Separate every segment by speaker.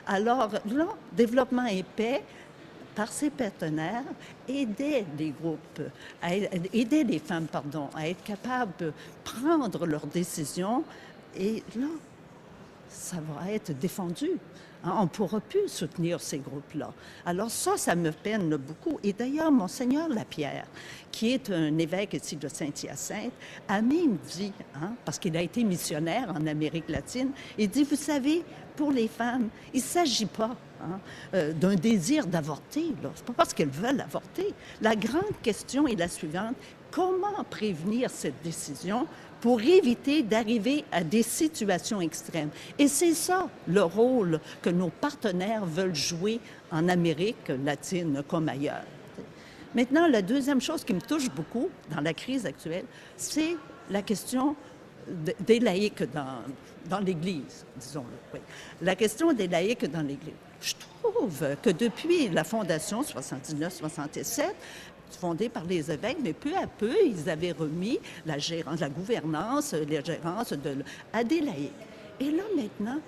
Speaker 1: Alors là, développement et paix, par ses partenaires, aider les groupes, aider les femmes, pardon, à être capables de prendre leurs décisions. Et là, ça va être défendu. Hein, on ne pourra plus soutenir ces groupes-là. Alors ça me peine beaucoup. Et d'ailleurs, Monseigneur Lapierre, qui est un évêque ici de Saint-Hyacinthe, a même dit, hein, parce qu'il a été missionnaire en Amérique latine, il dit, vous savez, pour les femmes, il ne s'agit pas d'un désir d'avorter. Ce n'est pas parce qu'elles veulent avorter. La grande question est la suivante. Comment prévenir cette décision pour éviter d'arriver à des situations extrêmes? Et c'est ça le rôle que nos partenaires veulent jouer en Amérique latine comme ailleurs. Maintenant, la deuxième chose qui me touche beaucoup dans la crise actuelle, c'est la question des laïcs dans l'Église, disons-le. Oui. La question des laïcs dans l'Église. Je trouve que depuis la fondation 79-67, fondée par les évêques, mais peu à peu, ils avaient remis la gérance, la gouvernance, les gérances à des laïcs. Et là, maintenant,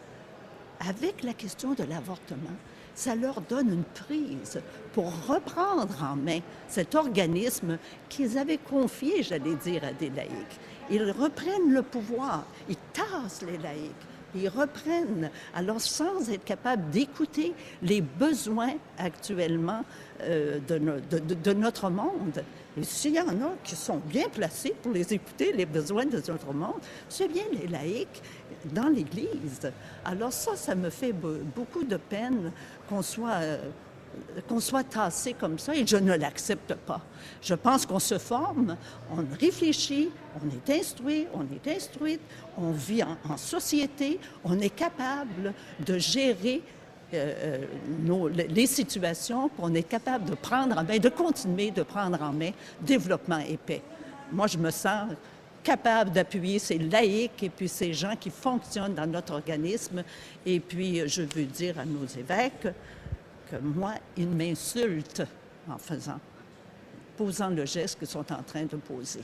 Speaker 1: avec la question de l'avortement, ça leur donne une prise pour reprendre en main cet organisme qu'ils avaient confié, j'allais dire, à des laïcs. Ils reprennent le pouvoir, ils tassent les laïcs, ils reprennent, alors sans être capables d'écouter les besoins actuellement de notre monde. Et s'il y en a qui sont bien placés pour les écouter, les besoins de notre monde, c'est bien les laïcs dans l'Église. Alors ça me fait beaucoup de peine qu'on soit tassé comme ça, et je ne l'accepte pas. Je pense qu'on se forme, on réfléchit, on est instruit, on est instruite, on vit en société, on est capable de gérer les situations, on est capable de prendre en main, de continuer de prendre en main développement et paix. Moi, je me sens capable d'appuyer ces laïcs et puis ces gens qui fonctionnent dans notre organisme. Et puis, je veux dire à nos évêques que moi, ils m'insultent en posant le geste qu'ils sont en train de poser.